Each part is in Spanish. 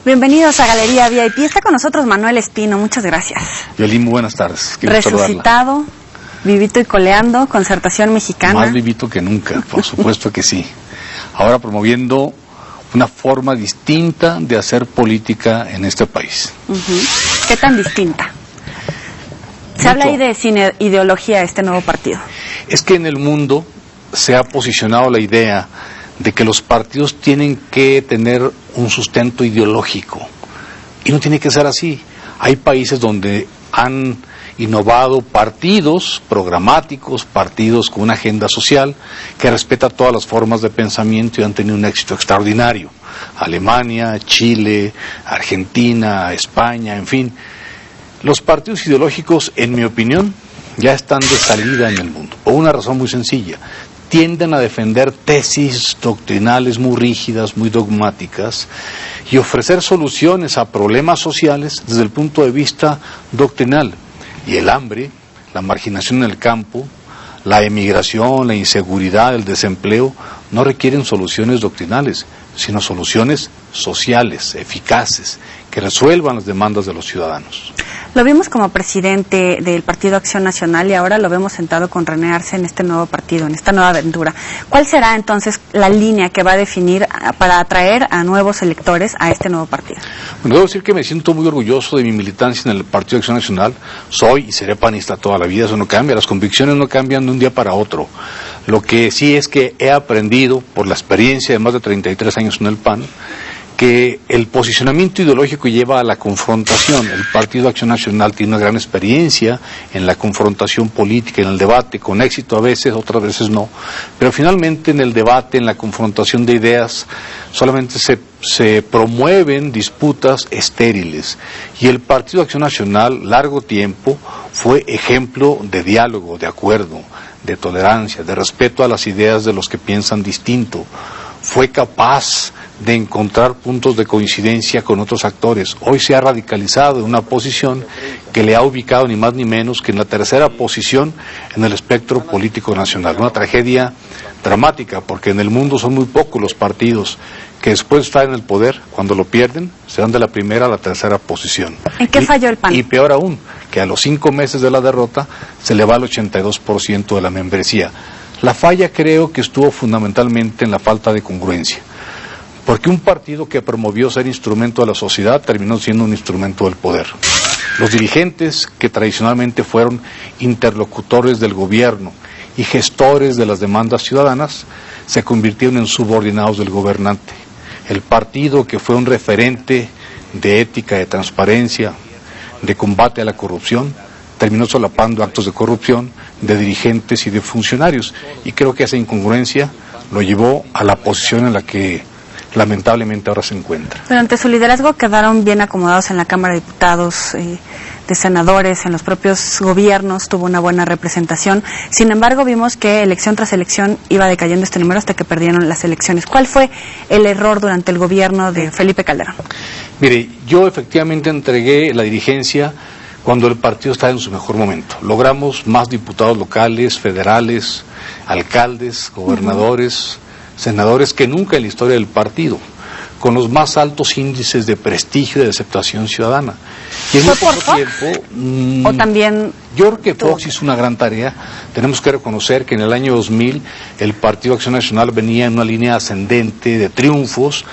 Bienvenidos a Galería VIP. Está con nosotros Manuel Espino. Muchas gracias. Violín, muy buenas tardes. Resucitado, vivito y coleando, Concertación Mexicana. Más vivito que nunca, por supuesto que sí. Ahora promoviendo una forma distinta de hacer política en este país. ¿Qué tan distinta? Se habla ahí de sin ideología este nuevo partido. Es que en el mundo se ha posicionado la idea de que los partidos tienen que tener un sustento ideológico, y no tiene que ser así. Hay países donde han innovado partidos programáticos, partidos con una agenda social que respeta todas las formas de pensamiento y han tenido un éxito extraordinario. Alemania, Chile, Argentina, España, en fin. Los partidos ideológicos, en mi opinión, ya están de salida en el mundo, por una razón muy sencilla. Tienden a defender tesis doctrinales muy rígidas, muy dogmáticas, y ofrecer soluciones a problemas sociales desde el punto de vista doctrinal. Y el hambre, la marginación en el campo, la emigración, la inseguridad, el desempleo, no requieren soluciones doctrinales, sino soluciones sociales, eficaces, que resuelvan las demandas de los ciudadanos. Lo vimos como presidente del Partido Acción Nacional y ahora lo vemos sentado con René Arce en este nuevo partido, en esta nueva aventura. ¿Cuál será entonces la línea que va a definir para atraer a nuevos electores a este nuevo partido? Bueno, debo decir que me siento muy orgulloso de mi militancia en el Partido Acción Nacional. Soy y seré panista toda la vida, eso no cambia, las convicciones no cambian de un día para otro. Lo que sí es que he aprendido por la experiencia de más de 33 años en el PAN, que el posicionamiento ideológico lleva a la confrontación. El Partido Acción Nacional tiene una gran experiencia en la confrontación política, en el debate, con éxito a veces, otras veces no, pero finalmente en el debate, en la confrontación de ideas, solamente se promueven disputas estériles, y el Partido Acción Nacional, largo tiempo, fue ejemplo de diálogo, de acuerdo, de tolerancia, de respeto a las ideas de los que piensan distinto. Fue capaz de encontrar puntos de coincidencia con otros actores. Hoy se ha radicalizado en una posición que le ha ubicado ni más ni menos que en la tercera posición en el espectro político nacional. Una tragedia dramática, porque en el mundo son muy pocos los partidos que después de estar en el poder, cuando lo pierden, se dan de la primera a la tercera posición. ¿En qué falló el PAN? Y peor aún, que a los 5 meses de la derrota se le va al 82% de la membresía. La falla creo que estuvo fundamentalmente en la falta de congruencia, porque un partido que promovió ser instrumento de la sociedad terminó siendo un instrumento del poder. Los dirigentes, que tradicionalmente fueron interlocutores del gobierno y gestores de las demandas ciudadanas, se convirtieron en subordinados del gobernante. El partido, que fue un referente de ética, de transparencia, de combate a la corrupción, terminó solapando actos de corrupción de dirigentes y de funcionarios, y creo que esa incongruencia lo llevó a la posición en la que lamentablemente ahora se encuentra. Durante su liderazgo quedaron bien acomodados en la Cámara de Diputados, de senadores, en los propios gobiernos, tuvo una buena representación. Sin embargo, vimos que elección tras elección iba decayendo este número hasta que perdieron las elecciones. ¿Cuál fue el error durante el gobierno de Felipe Calderón? Mire, yo efectivamente entregué la dirigencia cuando el partido estaba en su mejor momento. Logramos más diputados locales, federales, alcaldes, gobernadores, senadores que nunca en la historia del partido, con los más altos índices de prestigio y de aceptación ciudadana. Y en muy poco tiempo, ¿O también? Yo creo que Fox hizo una gran tarea. Tenemos que reconocer que en el año 2000 el Partido Acción Nacional venía en una línea ascendente de triunfos,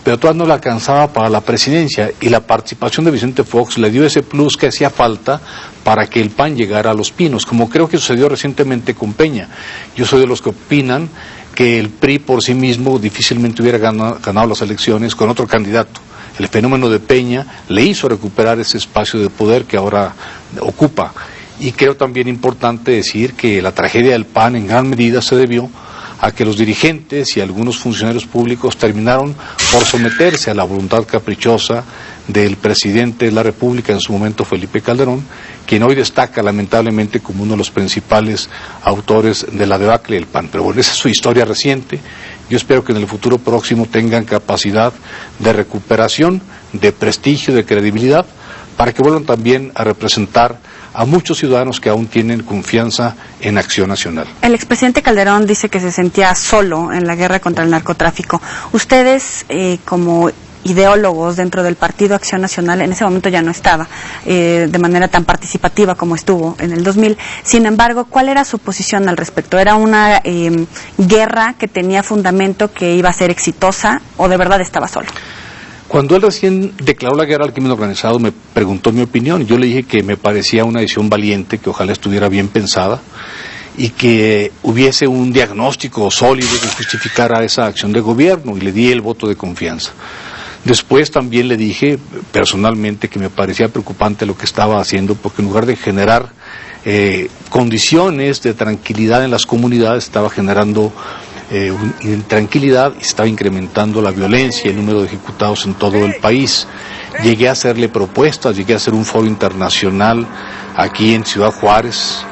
pero todavía no le alcanzaba para la presidencia, y la participación de Vicente Fox le dio ese plus que hacía falta para que el PAN llegara a Los Pinos, como creo que sucedió recientemente con Peña. Yo soy de los que opinan que el PRI por sí mismo difícilmente hubiera ganado las elecciones con otro candidato. El fenómeno de Peña le hizo recuperar ese espacio de poder que ahora ocupa. Y creo también importante decir que la tragedia del PAN en gran medida se debió a que los dirigentes y algunos funcionarios públicos terminaron por someterse a la voluntad caprichosa del presidente de la República en su momento, Felipe Calderón, quien hoy destaca lamentablemente como uno de los principales autores de la debacle del PAN. Pero bueno, esa es su historia reciente. Yo espero que en el futuro próximo tengan capacidad de recuperación, de prestigio, de credibilidad, para que vuelvan también a representar a muchos ciudadanos que aún tienen confianza en Acción Nacional. El expresidente Calderón dice que se sentía solo en la guerra contra el narcotráfico. Ustedes, como ideólogos dentro del Partido Acción Nacional, en ese momento ya no estaba de manera tan participativa como estuvo en el 2000. Sin embargo, ¿cuál era su posición al respecto? ¿Era una guerra que tenía fundamento, que iba a ser exitosa, o de verdad estaba solo? Cuando él recién declaró la guerra al crimen organizado, me preguntó mi opinión. Yo le dije que me parecía una decisión valiente, que ojalá estuviera bien pensada y que hubiese un diagnóstico sólido que justificara esa acción de gobierno, y le di el voto de confianza. Después también le dije personalmente que me parecía preocupante lo que estaba haciendo, porque en lugar de generar condiciones de tranquilidad en las comunidades, estaba generando intranquilidad y se estaba incrementando la violencia y el número de ejecutados en todo el país. Llegué a hacerle propuestas, llegué a hacer un foro internacional aquí en Ciudad Juárez,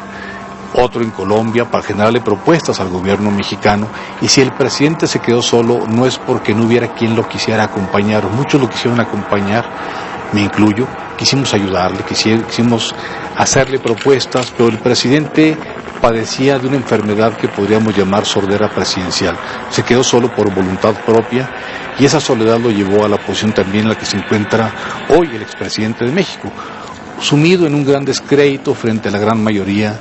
otro en Colombia, para generarle propuestas al gobierno mexicano. Y si el presidente se quedó solo, no es porque no hubiera quien lo quisiera acompañar. Muchos lo quisieron acompañar, me incluyo. Quisimos ayudarle, quisimos hacerle propuestas, pero el presidente padecía de una enfermedad que podríamos llamar sordera presidencial. Se quedó solo por voluntad propia, y esa soledad lo llevó a la posición también en la que se encuentra hoy el expresidente de México, sumido en un gran descrédito frente a la gran mayoría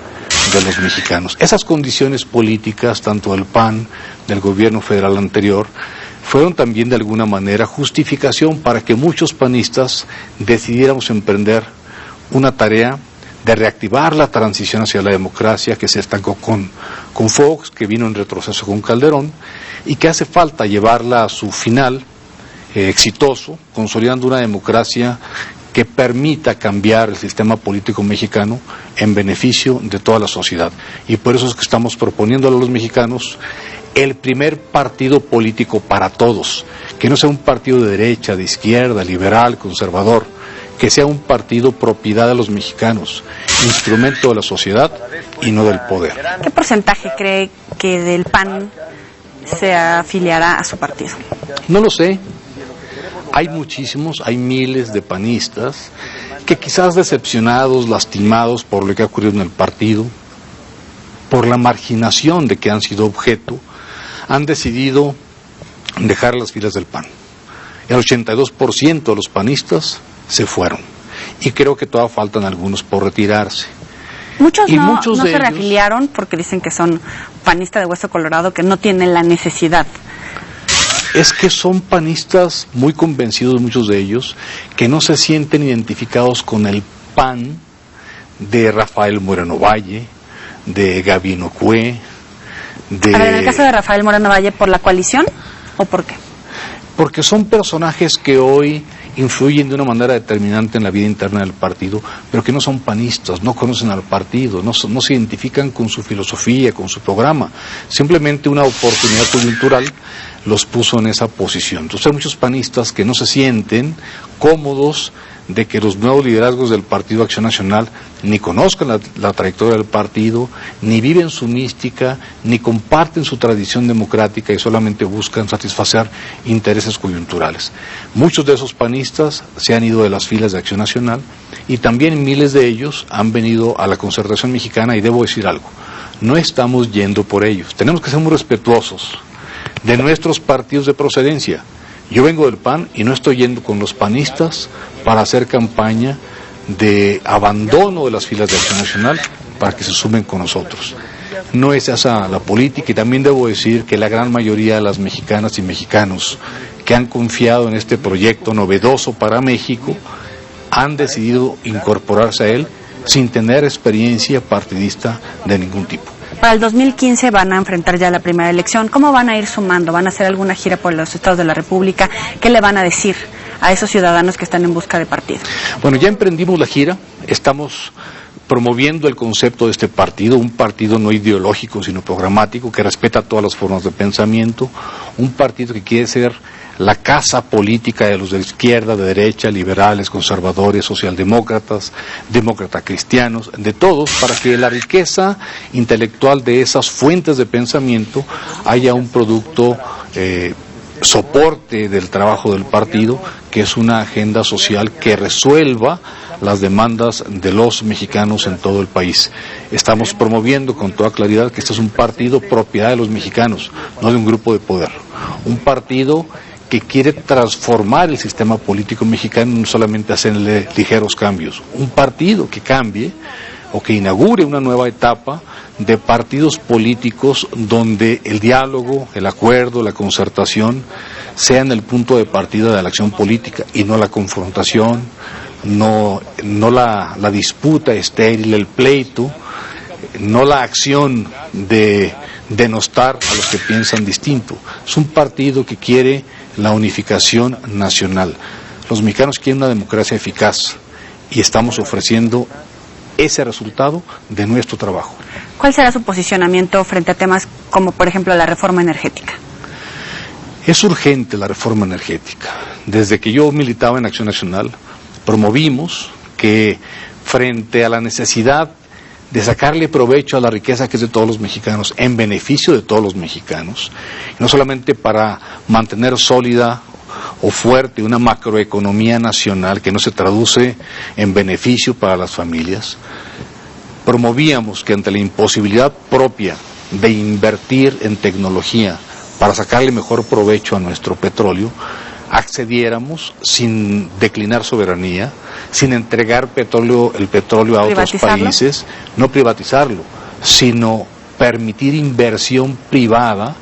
de los mexicanos. Esas condiciones políticas, tanto del PAN, del gobierno federal anterior, fueron también de alguna manera justificación para que muchos panistas decidiéramos emprender una tarea de reactivar la transición hacia la democracia, que se estancó con Fox, que vino en retroceso con Calderón, y que hace falta llevarla a su final exitoso, consolidando una democracia que permita cambiar el sistema político mexicano en beneficio de toda la sociedad. Y por eso es que estamos proponiéndole a los mexicanos el primer partido político para todos, que no sea un partido de derecha, de izquierda, liberal, conservador, que sea un partido propiedad de los mexicanos, instrumento de la sociedad y no del poder. ¿Qué porcentaje cree que del PAN se afiliará a su partido? No lo sé. Hay muchísimos, hay miles de panistas que quizás decepcionados, lastimados por lo que ha ocurrido en el partido, por la marginación de que han sido objeto, han decidido dejar las filas del PAN. El 82% de los panistas se fueron, y creo que todavía faltan algunos por retirarse. Muchos no se reafiliaron porque dicen que son panistas de hueso colorado, que no tienen la necesidad. Es que son panistas muy convencidos, muchos de ellos, que no se sienten identificados con el PAN de Rafael Moreno Valle, de Gabino Cue, de... A ver, en el caso de Rafael Moreno Valle, ¿por la coalición o por qué? Porque son personajes que hoy influyen de una manera determinante en la vida interna del partido, pero que no son panistas, no conocen al partido, no se identifican con su filosofía, con su programa. Simplemente una oportunidad coyuntural los puso en esa posición. Entonces hay muchos panistas que no se sienten cómodos de que los nuevos liderazgos del Partido Acción Nacional ni conozcan la trayectoria del partido, ni viven su mística, ni comparten su tradición democrática, y solamente buscan satisfacer intereses coyunturales. Muchos de esos panistas se han ido de las filas de Acción Nacional, y también miles de ellos han venido a la Concertación Mexicana, y debo decir algo, no estamos yendo por ellos. Tenemos que ser muy respetuosos de nuestros partidos de procedencia. Yo vengo del PAN y no estoy yendo con los panistas para hacer campaña de abandono de las filas de Acción Nacional para que se sumen con nosotros. No es esa la política, y también debo decir que la gran mayoría de las mexicanas y mexicanos que han confiado en este proyecto novedoso para México han decidido incorporarse a él sin tener experiencia partidista de ningún tipo. Para el 2015 van a enfrentar ya la primera elección. ¿Cómo van a ir sumando? ¿Van a hacer alguna gira por los estados de la República? ¿Qué le van a decir a esos ciudadanos que están en busca de partido? Bueno, ya emprendimos la gira, estamos promoviendo el concepto de este partido, un partido no ideológico sino programático, que respeta todas las formas de pensamiento, un partido que quiere ser la casa política de los de izquierda, de derecha, liberales, conservadores, socialdemócratas, demócratas cristianos, de todos, para que la riqueza intelectual de esas fuentes de pensamiento haya un producto soporte del trabajo del partido, que es una agenda social que resuelva las demandas de los mexicanos en todo el país. Estamos promoviendo con toda claridad que este es un partido propiedad de los mexicanos, no de un grupo de poder. Un partido que quiere transformar el sistema político mexicano, no solamente hacerle ligeros cambios. Un partido que cambie o que inaugure una nueva etapa de partidos políticos donde el diálogo, el acuerdo, la concertación sean el punto de partida de la acción política y no la confrontación, no la disputa estéril, el pleito, no la acción de denostar a los que piensan distinto. Es un partido que quiere la unificación nacional. Los mexicanos quieren una democracia eficaz y estamos ofreciendo ese resultado de nuestro trabajo. ¿Cuál será su posicionamiento frente a temas como, por ejemplo, la reforma energética? Es urgente la reforma energética. Desde que yo militaba en Acción Nacional, promovimos que frente a la necesidad de sacarle provecho a la riqueza que es de todos los mexicanos, en beneficio de todos los mexicanos, no solamente para mantener sólida o fuerte una macroeconomía nacional que no se traduce en beneficio para las familias, promovíamos que ante la imposibilidad propia de invertir en tecnología para sacarle mejor provecho a nuestro petróleo, accediéramos sin declinar soberanía, sin entregar el petróleo a otros países, no privatizarlo, sino permitir inversión privada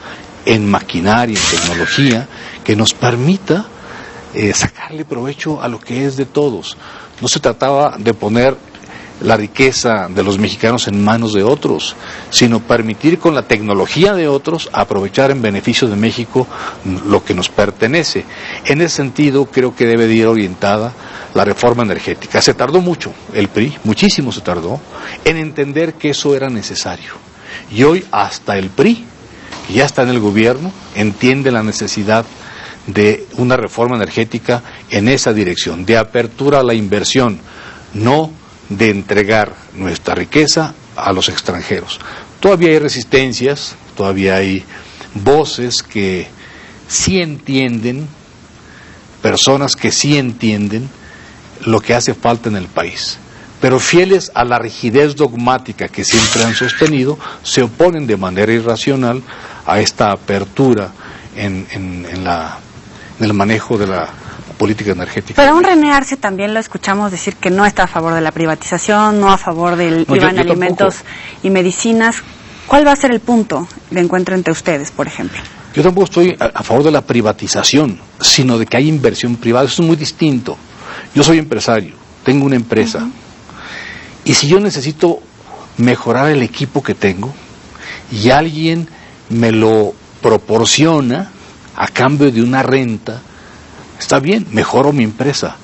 en maquinaria, en tecnología, que nos permita sacarle provecho a lo que es de todos. No se trataba de poner la riqueza de los mexicanos en manos de otros, sino permitir con la tecnología de otros aprovechar en beneficio de México lo que nos pertenece. En ese sentido creo que debe de ir orientada la reforma energética. Se tardó mucho el PRI, muchísimo se tardó, en entender que eso era necesario. Y hoy hasta el PRI, que ya está en el gobierno, entiende la necesidad de una reforma energética en esa dirección, de apertura a la inversión, no de entregar nuestra riqueza a los extranjeros. Todavía hay resistencias, todavía hay voces que sí entienden, personas que sí entienden lo que hace falta en el país, pero fieles a la rigidez dogmática que siempre han sostenido, se oponen de manera irracional a esta apertura en el manejo de la política energética. Pero aún René Arce también lo escuchamos decir que no está a favor de la privatización, no a favor del IVA en alimentos y medicinas. ¿Cuál va a ser el punto de encuentro entre ustedes, por ejemplo? Yo tampoco estoy a favor de la privatización, sino de que haya inversión privada. Eso es muy distinto. Yo soy empresario, tengo una empresa, y si yo necesito mejorar el equipo que tengo y alguien me lo proporciona a cambio de una renta, está bien, mejoro mi empresa,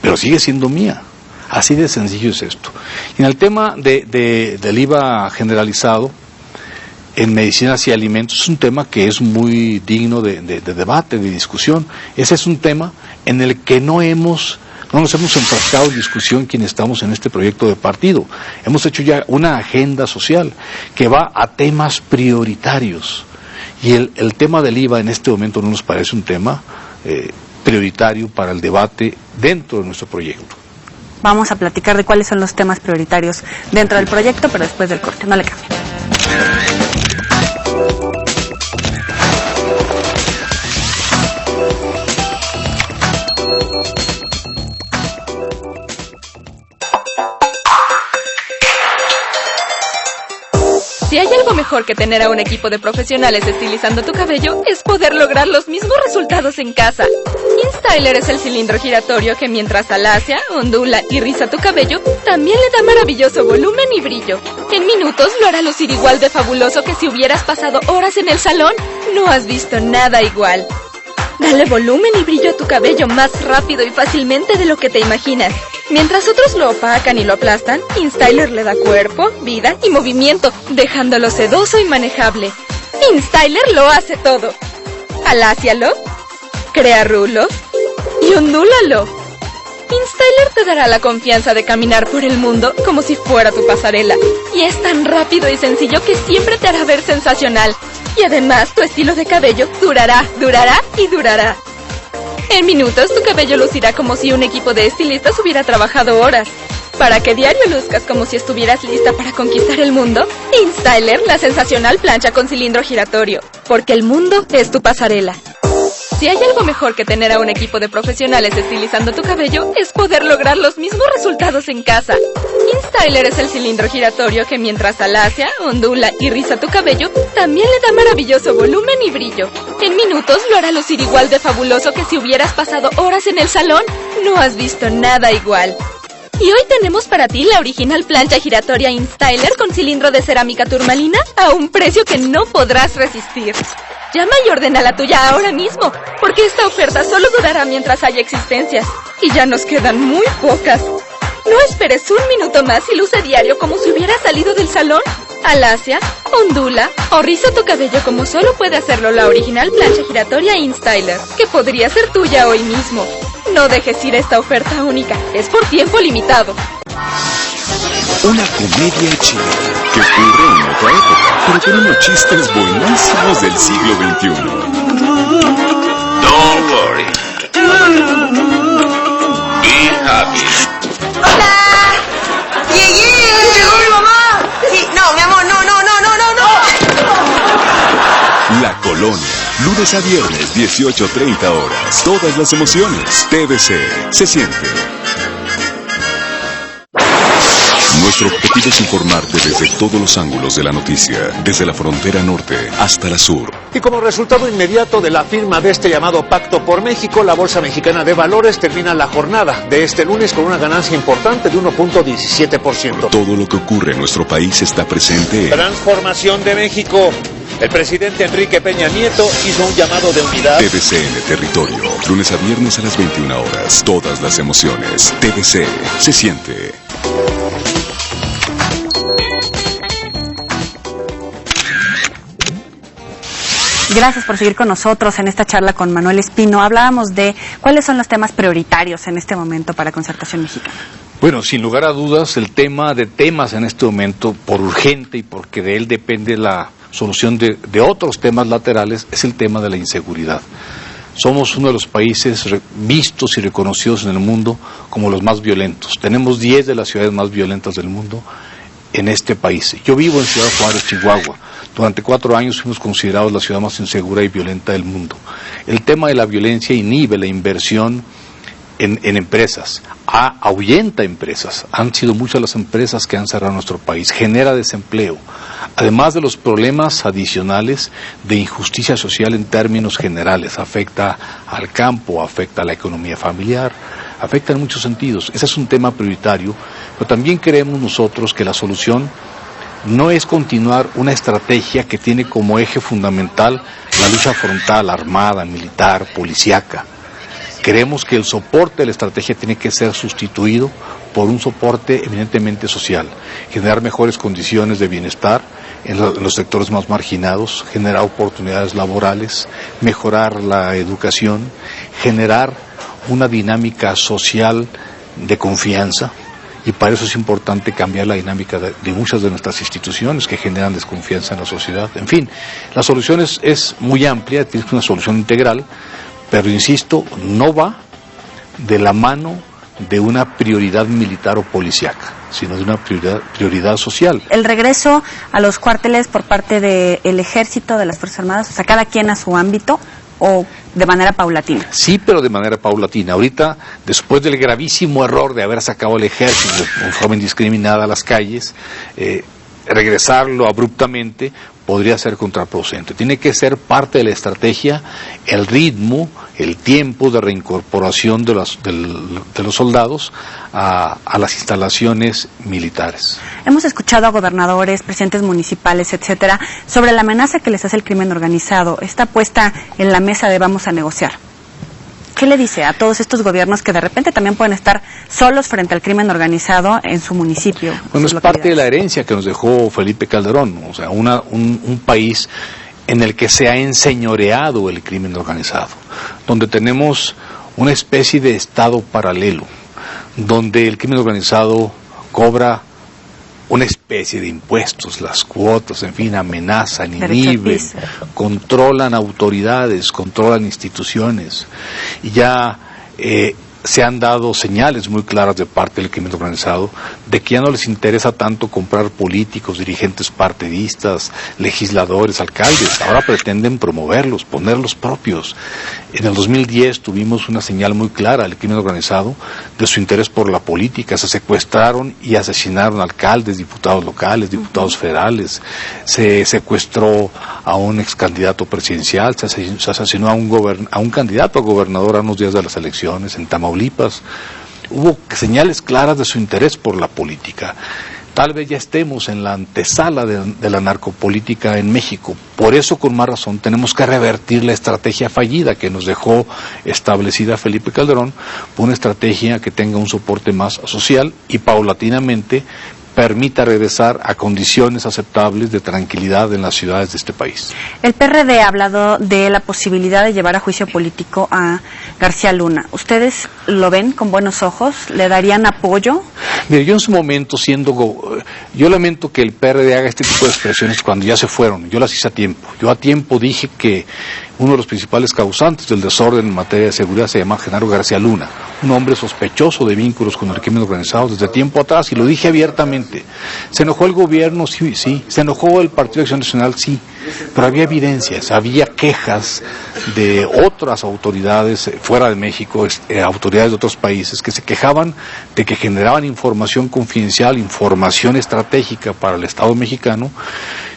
pero sigue siendo mía. Así de sencillo es esto. Y en el tema del IVA generalizado en medicinas y alimentos, es un tema que es muy digno de debate, de discusión. Ese es un tema en el que no nos hemos enfrascado en discusión quienes estamos en este proyecto de partido. Hemos hecho ya una agenda social que va a temas prioritarios. Y el tema del IVA en este momento no nos parece un tema prioritario para el debate dentro de nuestro proyecto. Vamos a platicar de cuáles son los temas prioritarios dentro del proyecto, pero después del corte. No le cambie. Si hay algo mejor que tener a un equipo de profesionales estilizando tu cabello, es poder lograr los mismos resultados en casa. InStyler es el cilindro giratorio que mientras alacia, ondula y riza tu cabello, también le da maravilloso volumen y brillo. En minutos lo hará lucir igual de fabuloso que si hubieras pasado horas en el salón. No has visto nada igual. Dale volumen y brillo a tu cabello más rápido y fácilmente de lo que te imaginas. Mientras otros lo opacan y lo aplastan, InStyler le da cuerpo, vida y movimiento, dejándolo sedoso y manejable. InStyler lo hace todo. Alácialo, crea rulos y ondúlalo. InStyler te dará la confianza de caminar por el mundo como si fuera tu pasarela. Y es tan rápido y sencillo que siempre te hará ver sensacional. Y además, tu estilo de cabello durará, durará y durará. En minutos, tu cabello lucirá como si un equipo de estilistas hubiera trabajado horas. Para que diario luzcas como si estuvieras lista para conquistar el mundo, InStyler, la sensacional plancha con cilindro giratorio. Porque el mundo es tu pasarela. Si hay algo mejor que tener a un equipo de profesionales estilizando tu cabello, es poder lograr los mismos resultados en casa. InStyler es el cilindro giratorio que mientras alacia, ondula y riza tu cabello, también le da maravilloso volumen y brillo. En minutos lo hará lucir igual de fabuloso que si hubieras pasado horas en el salón. No has visto nada igual. Y hoy tenemos para ti la original plancha giratoria InStyler con cilindro de cerámica turmalina a un precio que no podrás resistir. Llama y ordena la tuya ahora mismo, porque esta oferta solo durará mientras haya existencias. Y ya nos quedan muy pocas. No esperes un minuto más y luce diario como si hubiera salido del salón. Alacia, ondula o riza tu cabello como solo puede hacerlo la original plancha giratoria InStyler, que podría ser tuya hoy mismo. No dejes ir esta oferta única, es por tiempo limitado. Una comedia china que ocurre en otra época, pero con unos chistes buenísimos del siglo XXI. Don't worry. Be happy. ¡Hola! ¡Llegó mi mamá! Sí, no, mi amor, no. La Colonia, lunes a viernes, 18:30 horas. Todas las emociones. TVC, se siente. Nuestro objetivo es informarte desde todos los ángulos de la noticia, desde la frontera norte hasta la sur. Y como resultado inmediato de la firma de este llamado Pacto por México, la Bolsa Mexicana de Valores termina la jornada de este lunes con una ganancia importante de 1.17%. Todo lo que ocurre en nuestro país está presente en Transformación de México. El presidente Enrique Peña Nieto hizo un llamado de unidad. TVC Territorio, lunes a viernes a las 21 horas. Todas las emociones. TVC, se siente. Gracias por seguir con nosotros en esta charla con Manuel Espino. Hablábamos de cuáles son los temas prioritarios en este momento para Concertación Mexicana. Bueno, sin lugar a dudas, el tema de temas en este momento, por urgente y porque de él depende la solución de otros temas laterales, es el tema de la inseguridad. Somos uno de los países vistos y reconocidos en el mundo como los más violentos. Tenemos 10 de las ciudades más violentas del mundo en este país. Yo vivo en Ciudad Juárez, Chihuahua. Durante 4 años fuimos considerados la ciudad más insegura y violenta del mundo. El tema de la violencia inhibe la inversión en empresas, ahuyenta empresas. Han sido muchas las empresas que han cerrado nuestro país, genera desempleo, además de los problemas adicionales de injusticia social en términos generales. Afecta al campo, afecta a la economía familiar, afecta en muchos sentidos. Ese es un tema prioritario, pero también creemos nosotros que la solución no es continuar una estrategia que tiene como eje fundamental la lucha frontal, armada, militar, policíaca. Creemos que el soporte de la estrategia tiene que ser sustituido por un soporte eminentemente social, generar mejores condiciones de bienestar en los sectores más marginados, generar oportunidades laborales, mejorar la educación, generar una dinámica social de confianza, y para eso es importante cambiar la dinámica de muchas de nuestras instituciones que generan desconfianza en la sociedad. En fin, la solución es muy amplia, tiene una solución integral, pero insisto, no va de la mano de una prioridad militar o policíaca, sino de una prioridad social. El regreso a los cuarteles por parte del Ejército, de las Fuerzas Armadas, o sea, cada quien a su ámbito, o de manera paulatina. Sí, pero de manera paulatina. Ahorita, después del gravísimo error de haber sacado al ejército de forma indiscriminada a las calles, regresarlo abruptamente podría ser contraproducente. Tiene que ser parte de la estrategia el ritmo, el tiempo de reincorporación de los soldados a las instalaciones militares. Hemos escuchado a gobernadores, presidentes municipales, etcétera, sobre la amenaza que les hace el crimen organizado. Está puesta en la mesa de vamos a negociar. ¿Qué le dice a todos estos gobiernos que de repente también pueden estar solos frente al crimen organizado en su municipio? Bueno, es parte de la herencia que nos dejó Felipe Calderón, o sea, un país en el que se ha enseñoreado el crimen organizado, donde tenemos una especie de estado paralelo, donde el crimen organizado cobra una especie de impuestos, las cuotas, en fin, amenazan, inhiben, controlan autoridades, controlan instituciones, y ya se han dado señales muy claras de parte del crimen organizado de que ya no les interesa tanto comprar políticos, dirigentes partidistas, legisladores, alcaldes. Ahora pretenden promoverlos, ponerlos propios. En el 2010 tuvimos una señal muy clara del crimen organizado de su interés por la política. Se secuestraron y asesinaron alcaldes, diputados locales, diputados federales. Se secuestró a un ex candidato presidencial, se asesinó a un candidato a gobernador a unos días de las elecciones en Tamaulipas. Hubo señales claras de su interés por la política. Tal vez ya estemos en la antesala de la narcopolítica en México. Por eso, con más razón, tenemos que revertir la estrategia fallida que nos dejó establecida Felipe Calderón, por una estrategia que tenga un soporte más social y paulatinamente permita regresar a condiciones aceptables de tranquilidad en las ciudades de este país. El PRD ha hablado de la posibilidad de llevar a juicio político a García Luna. ¿Ustedes lo ven con buenos ojos? ¿Le darían apoyo? Mire, yo en su momento yo lamento que el PRD haga este tipo de expresiones cuando ya se fueron. Yo las hice a tiempo. Yo a tiempo dije que uno de los principales causantes del desorden en materia de seguridad se llama Genaro García Luna, un hombre sospechoso de vínculos con el crimen organizado desde tiempo atrás, y lo dije abiertamente. ¿Se enojó el gobierno? Sí. ¿Se enojó el Partido de Acción Nacional? Sí. Pero había evidencias, había quejas de otras autoridades fuera de México, autoridades de otros países, que se quejaban de que generaban información confidencial, información estratégica para el Estado mexicano,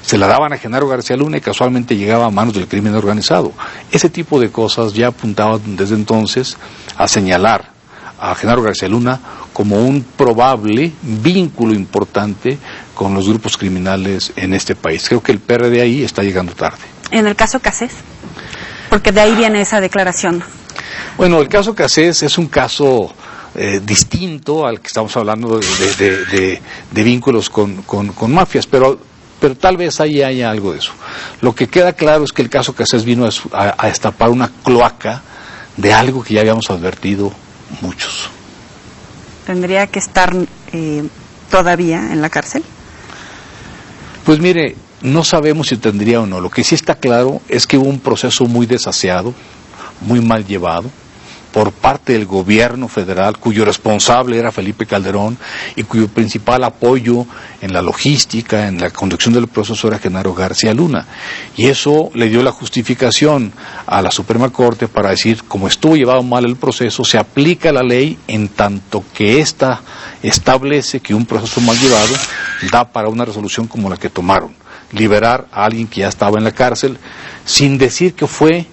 se la daban a Genaro García Luna y casualmente llegaba a manos del crimen organizado. Ese tipo de cosas ya apuntaban desde entonces a señalar a Genaro García Luna como un probable vínculo importante con los grupos criminales en este país. Creo que el PRD ahí está llegando tarde. En el caso Cassés, porque de ahí viene esa declaración. Bueno, el caso Cassés es un caso distinto al que estamos hablando de vínculos con mafias, pero tal vez ahí haya algo de eso. Lo que queda claro es que el caso Cassés vino a destapar una cloaca de algo que ya habíamos advertido muchos. ¿Tendría que estar todavía en la cárcel? Pues mire, no sabemos si tendría o no. Lo que sí está claro es que hubo un proceso muy desaseado, muy mal llevado, por parte del gobierno federal, cuyo responsable era Felipe Calderón y cuyo principal apoyo en la logística, en la conducción del proceso era Genaro García Luna. Y eso le dio la justificación a la Suprema Corte para decir, como estuvo llevado mal el proceso, se aplica la ley en tanto que ésta establece que un proceso mal llevado da para una resolución como la que tomaron, liberar a alguien que ya estaba en la cárcel, sin decir que fue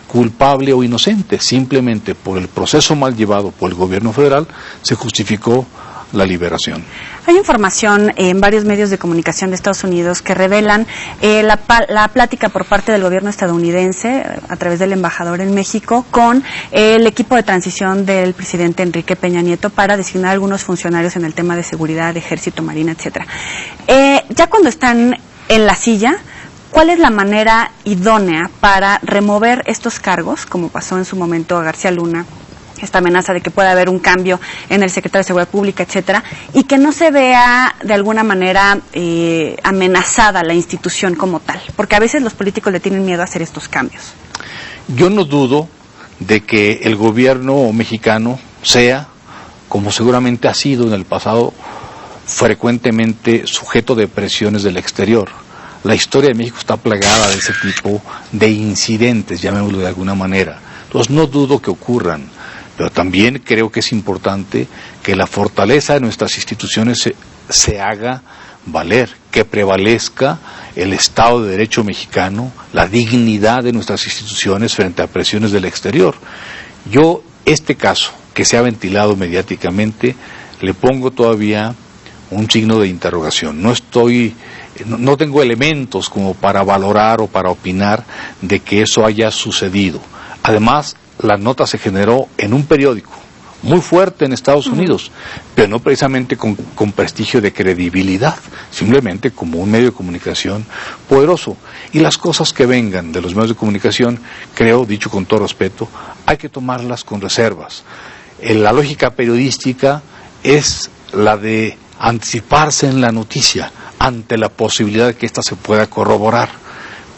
culpable o inocente, simplemente por el proceso mal llevado por el gobierno federal se justificó la liberación. Hay información en varios medios de comunicación de Estados Unidos que revelan la plática por parte del gobierno estadounidense a través del embajador en México con el equipo de transición del presidente Enrique Peña Nieto para designar algunos funcionarios en el tema de seguridad, ejército, marina, etcétera. Ya cuando están en la silla, ¿cuál es la manera idónea para remover estos cargos, como pasó en su momento a García Luna, esta amenaza de que pueda haber un cambio en el secretario de Seguridad Pública, etcétera, y que no se vea de alguna manera amenazada la institución como tal? Porque a veces los políticos le tienen miedo a hacer estos cambios. Yo no dudo de que el gobierno mexicano sea, como seguramente ha sido en el pasado, frecuentemente sujeto de presiones del exterior. La historia de México está plagada de ese tipo de incidentes, llamémoslo de alguna manera. Entonces no dudo que ocurran, pero también creo que es importante que la fortaleza de nuestras instituciones se haga valer, que prevalezca el Estado de Derecho mexicano, la dignidad de nuestras instituciones frente a presiones del exterior. Yo, este caso que se ha ventilado mediáticamente, le pongo todavía un signo de interrogación. No tengo elementos como para valorar o para opinar de que eso haya sucedido. Además, la nota se generó en un periódico muy fuerte en Estados Unidos, pero no precisamente con prestigio de credibilidad, simplemente como un medio de comunicación poderoso. Y las cosas que vengan de los medios de comunicación, creo, dicho con todo respeto, hay que tomarlas con reservas. La lógica periodística es la de anticiparse en la noticia ante la posibilidad de que ésta se pueda corroborar.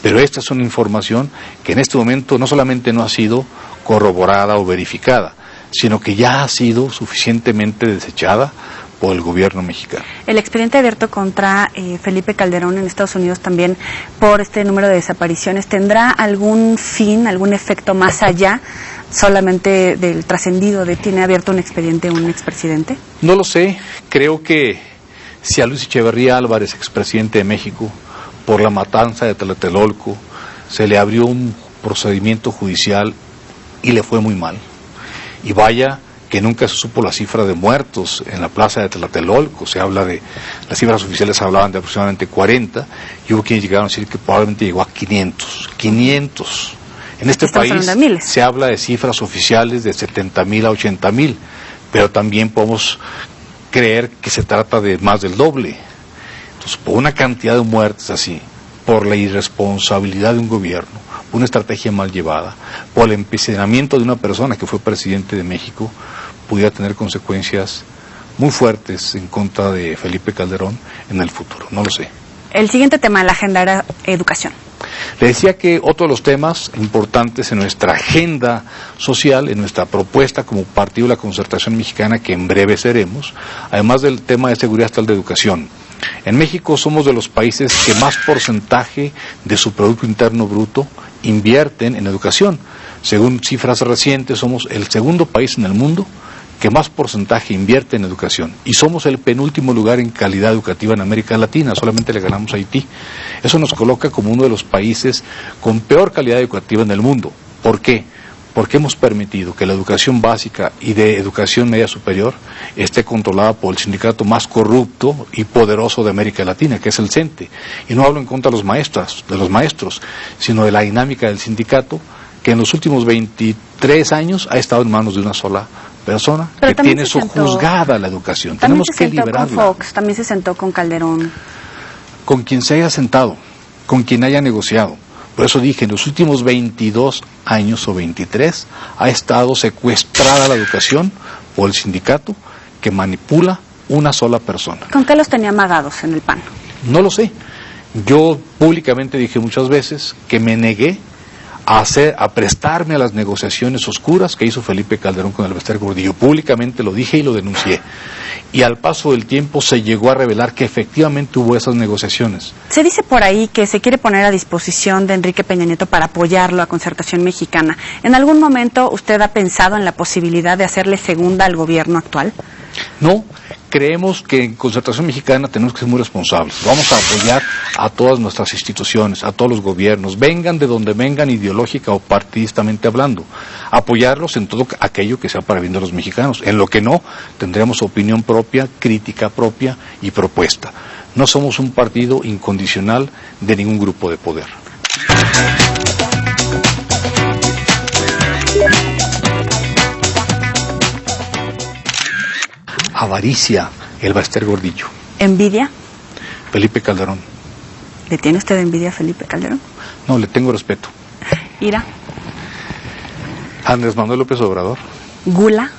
Pero esta es una información que en este momento no solamente no ha sido corroborada o verificada, sino que ya ha sido suficientemente desechada por el gobierno mexicano. El expediente abierto contra Felipe Calderón en Estados Unidos también por este número de desapariciones, ¿tendrá algún fin, algún efecto más allá solamente del trascendido de tiene abierto un expediente un expresidente? No lo sé, creo que si a Luis Echeverría Álvarez, expresidente de México, por la matanza de Tlatelolco, se le abrió un procedimiento judicial y le fue muy mal. Y vaya que nunca se supo la cifra de muertos en la plaza de Tlatelolco. Se habla de, las cifras oficiales hablaban de aproximadamente 40, y hubo quienes llegaron a decir que probablemente llegó a 500. En este país se habla de cifras oficiales de 70,000 a 80,000, pero también podemos creer que se trata de más del doble. Entonces, por una cantidad de muertes así, por la irresponsabilidad de un gobierno, una estrategia mal llevada, por el empecinamiento de una persona que fue presidente de México, pudiera tener consecuencias muy fuertes en contra de Felipe Calderón en el futuro. No lo sé. El siguiente tema de la agenda era educación. Le decía que otro de los temas importantes en nuestra agenda social, en nuestra propuesta como Partido de la Concertación Mexicana, que en breve seremos, además del tema de seguridad, está el de educación. En México somos de los países que más porcentaje de su Producto Interno Bruto invierten en educación. Según cifras recientes, somos el segundo país en el mundo que más porcentaje invierte en educación, y somos el penúltimo lugar en calidad educativa en América Latina, solamente le ganamos a Haití. Eso nos coloca como uno de los países con peor calidad educativa en el mundo. ¿Por qué? Porque hemos permitido que la educación básica y de educación media superior esté controlada por el sindicato más corrupto y poderoso de América Latina, que es el CENTE. Y no hablo en contra de los maestros, sino de la dinámica del sindicato, que en los últimos 23 años ha estado en manos de una sola persona, que tiene sojuzgada la educación. Tenemos que liberarla. Con Fox, también se sentó con Calderón. Con quien se haya sentado, con quien haya negociado. Por eso dije, en los últimos 22 años o 23 ha estado secuestrada la educación por el sindicato que manipula una sola persona. ¿Con qué los tenía amagados en el PAN? No lo sé. Yo públicamente dije muchas veces que me negué a prestarme a las negociaciones oscuras que hizo Felipe Calderón con el Bester Gordillo. Públicamente lo dije y lo denuncié. Y al paso del tiempo se llegó a revelar que efectivamente hubo esas negociaciones. Se dice por ahí que se quiere poner a disposición de Enrique Peña Nieto para apoyarlo a Concertación Mexicana. ¿En algún momento usted ha pensado en la posibilidad de hacerle segunda al gobierno actual? No, creemos que en Concertación Mexicana tenemos que ser muy responsables. Vamos a apoyar a todas nuestras instituciones, a todos los gobiernos, vengan de donde vengan, ideológica o partidistamente hablando. Apoyarlos en todo aquello que sea para bien de los mexicanos. En lo que no, tendremos opinión propia, crítica propia y propuesta. No somos un partido incondicional de ningún grupo de poder. Avaricia, el Bester Gordillo. ¿Envidia? Felipe Calderón. ¿Le tiene usted envidia a Felipe Calderón? No, le tengo respeto. ¿Ira? Andrés Manuel López Obrador. ¿Gula?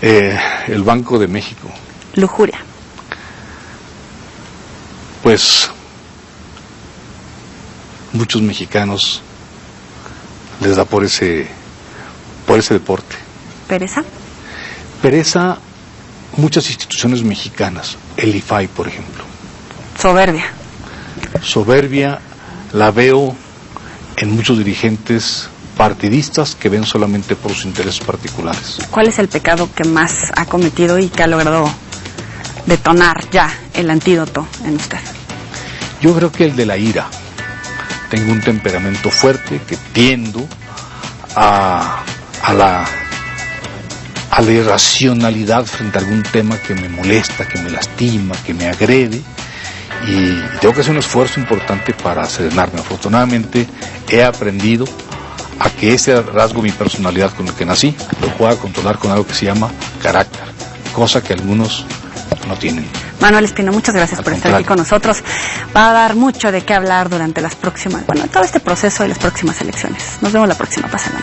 El Banco de México. ¿Lujuria? Pues muchos mexicanos les da por ese deporte. ¿Pereza? Pereza muchas instituciones mexicanas, el IFAI, por ejemplo. Soberbia. Soberbia la veo en muchos dirigentes partidistas que ven solamente por sus intereses particulares. ¿Cuál es el pecado que más ha cometido y que ha logrado detonar ya el antídoto en usted? Yo creo que el de la ira. Tengo un temperamento fuerte que tiendo a la irracionalidad frente a algún tema que me molesta, que me lastima, que me agrede, y tengo que hacer un esfuerzo importante para serenarme. Afortunadamente he aprendido a que ese rasgo, mi personalidad con el que nací, lo pueda controlar con algo que se llama carácter, cosa que algunos no tienen. Manuel Espino, muchas gracias por estar aquí con nosotros. Va a dar mucho de qué hablar durante las próximas, todo este proceso y las próximas elecciones. Nos vemos la próxima. Pásenla.